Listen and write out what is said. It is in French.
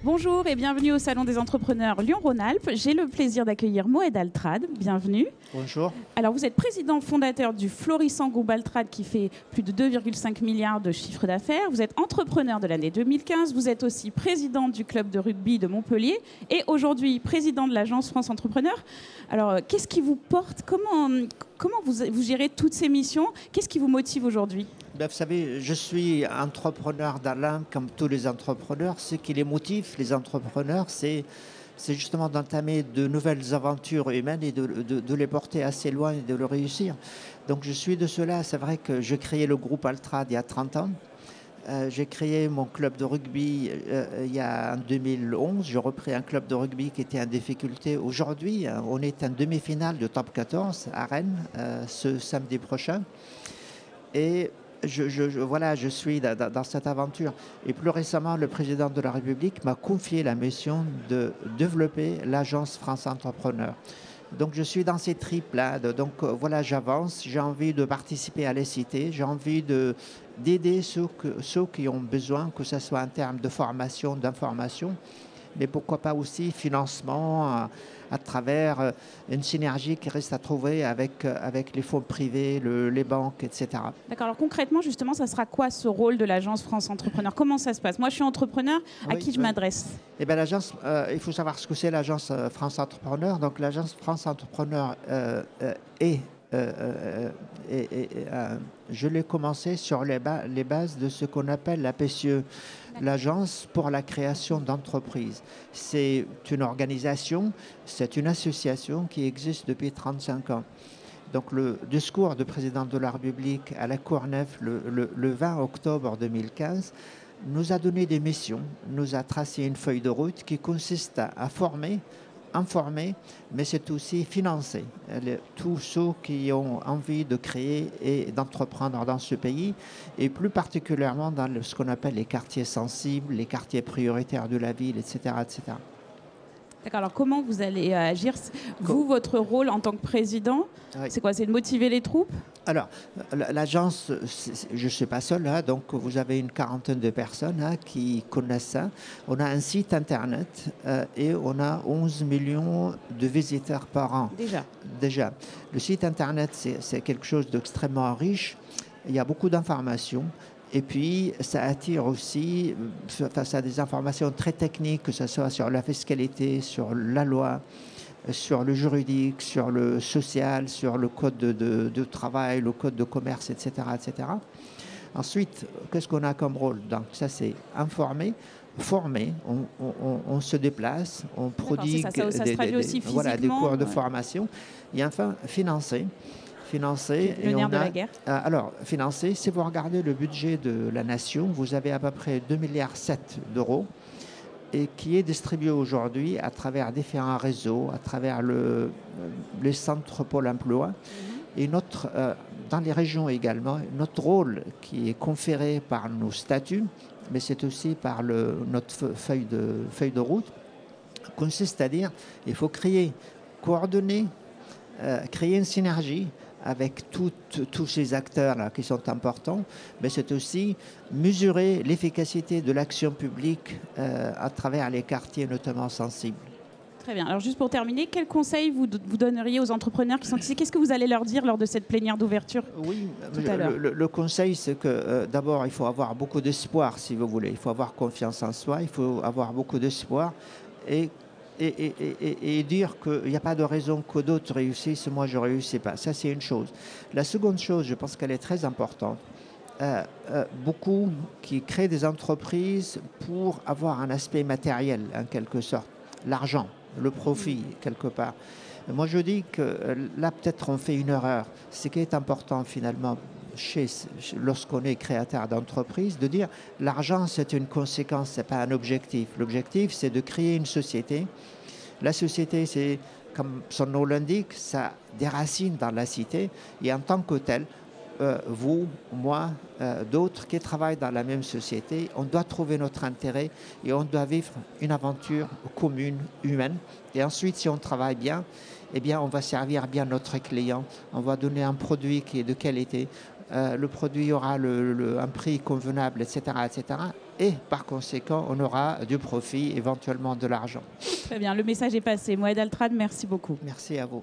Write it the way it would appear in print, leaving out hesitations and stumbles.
Bonjour et bienvenue au Salon des entrepreneurs Lyon-Rhône-Alpes. J'ai le plaisir d'accueillir Moed Altrad. Bienvenue. Bonjour. Alors, vous êtes président fondateur du florissant groupe Altrad qui fait plus de 2,5 milliards de chiffre d'affaires. Vous êtes entrepreneur de l'année 2015. Vous êtes aussi président du club de rugby de Montpellier et aujourd'hui président de l'agence France Entrepreneur. Alors, qu'est-ce qui vous porte? Comment vous gérez toutes ces missions? Qu'est-ce qui vous motive aujourd'hui? Ben, vous savez, je suis entrepreneur dans l'âme comme tous les entrepreneurs. Ce qui les motive, les entrepreneurs, c'est justement d'entamer de nouvelles aventures humaines et de les porter assez loin et de le réussir. Donc je suis de cela. C'est vrai que j'ai créé le groupe Altrad il y a 30 ans. J'ai créé mon club de rugby en 2011. J'ai repris un club de rugby qui était en difficulté. Aujourd'hui, on est en demi-finale de top 14 à Rennes ce samedi prochain. Et je suis dans cette aventure. Et plus récemment, le président de la République m'a confié la mission de développer l'agence France Entrepreneur. Donc je suis dans ces tripes-là. Donc voilà, j'avance. J'ai envie de participer à les cités. J'ai envie d'aider ceux qui ont besoin, que ce soit en termes de formation, d'information, mais pourquoi pas aussi financement à travers une synergie qui reste à trouver avec les fonds privés, les banques, etc. D'accord. Alors concrètement, justement, ça sera quoi ce rôle de l'agence France Entrepreneur? Comment ça se passe? Moi, je suis entrepreneur. À qui je m'adresse? Eh bien, l'agence, il faut savoir ce que c'est l'agence France Entrepreneur. Donc, l'agence France Entrepreneur je l'ai commencé sur les bases de ce qu'on appelle la PCE, l'Agence pour la création d'entreprises. C'est une organisation, c'est une association qui existe depuis 35 ans. Donc le discours du président de la République à la Courneuve le 20 octobre 2015 nous a donné des missions, nous a tracé une feuille de route qui consiste à former, informer, mais c'est aussi financer tous ceux qui ont envie de créer et d'entreprendre dans ce pays, et plus particulièrement dans ce qu'on appelle les quartiers sensibles, les quartiers prioritaires de la ville, etc. etc. D'accord, alors comment vous allez agir? Vous, votre rôle en tant que président, oui. C'est quoi? C'est de motiver les troupes? Alors, l'agence, je ne suis pas seul, hein, donc vous avez une quarantaine de personnes qui connaissent ça. On a un site internet et on a 11 millions de visiteurs par an. Déjà. Le site internet, c'est quelque chose d'extrêmement riche. Il y a beaucoup d'informations. Et puis, ça attire aussi, face à des informations très techniques, que ce soit sur la fiscalité, sur la loi, sur le juridique, sur le social, sur le code de travail, le code de commerce, etc. etc. Ensuite, qu'est-ce qu'on a comme rôle? Donc, ça, c'est informer, former, on se déplace, on prodigue des cours de formation. Et enfin, financer, le nerf de la guerre. Alors, financer, si vous regardez le budget de la nation, vous avez à peu près 2,7 milliards d'euros et qui est distribué aujourd'hui à travers différents réseaux, à travers les centres Pôle emploi. Et dans les régions également, notre rôle qui est conféré par nos statuts, mais c'est aussi par notre feuille de route, consiste à dire qu'il faut coordonner, créer une synergie avec tous ces acteurs-là qui sont importants, mais c'est aussi mesurer l'efficacité de l'action publique à travers les quartiers notamment sensibles. Très bien. Alors juste pour terminer, quel conseil vous donneriez aux entrepreneurs qui sont ici? Qu'est-ce que vous allez leur dire lors de cette plénière d'ouverture? Oui, le conseil, c'est que d'abord, il faut avoir beaucoup d'espoir, si vous voulez. Il faut avoir confiance en soi, il faut avoir beaucoup d'espoir et dire qu'il n'y a pas de raison que d'autres réussissent, moi je ne réussis pas. Ça, c'est une chose. La seconde chose, je pense qu'elle est très importante. Beaucoup qui créent des entreprises pour avoir un aspect matériel, en quelque sorte. L'argent, le profit, quelque part. Moi, je dis que là, peut-être on fait une erreur. Ce qui est important, finalement, lorsqu'on est créateur d'entreprise, de dire l'argent, c'est une conséquence, ce n'est pas un objectif. L'objectif, c'est de créer une société. La société, c'est, comme son nom l'indique, ça déracine dans la cité. Et en tant que tel, vous, moi, d'autres qui travaillent dans la même société, on doit trouver notre intérêt et on doit vivre une aventure commune, humaine. Et ensuite, si on travaille bien, eh bien, on va servir bien notre client, on va donner un produit qui est de qualité, le produit aura un prix convenable, etc., etc. Et par conséquent, on aura du profit, éventuellement de l'argent. Très bien, le message est passé. Moed Altrad, merci beaucoup. Merci à vous.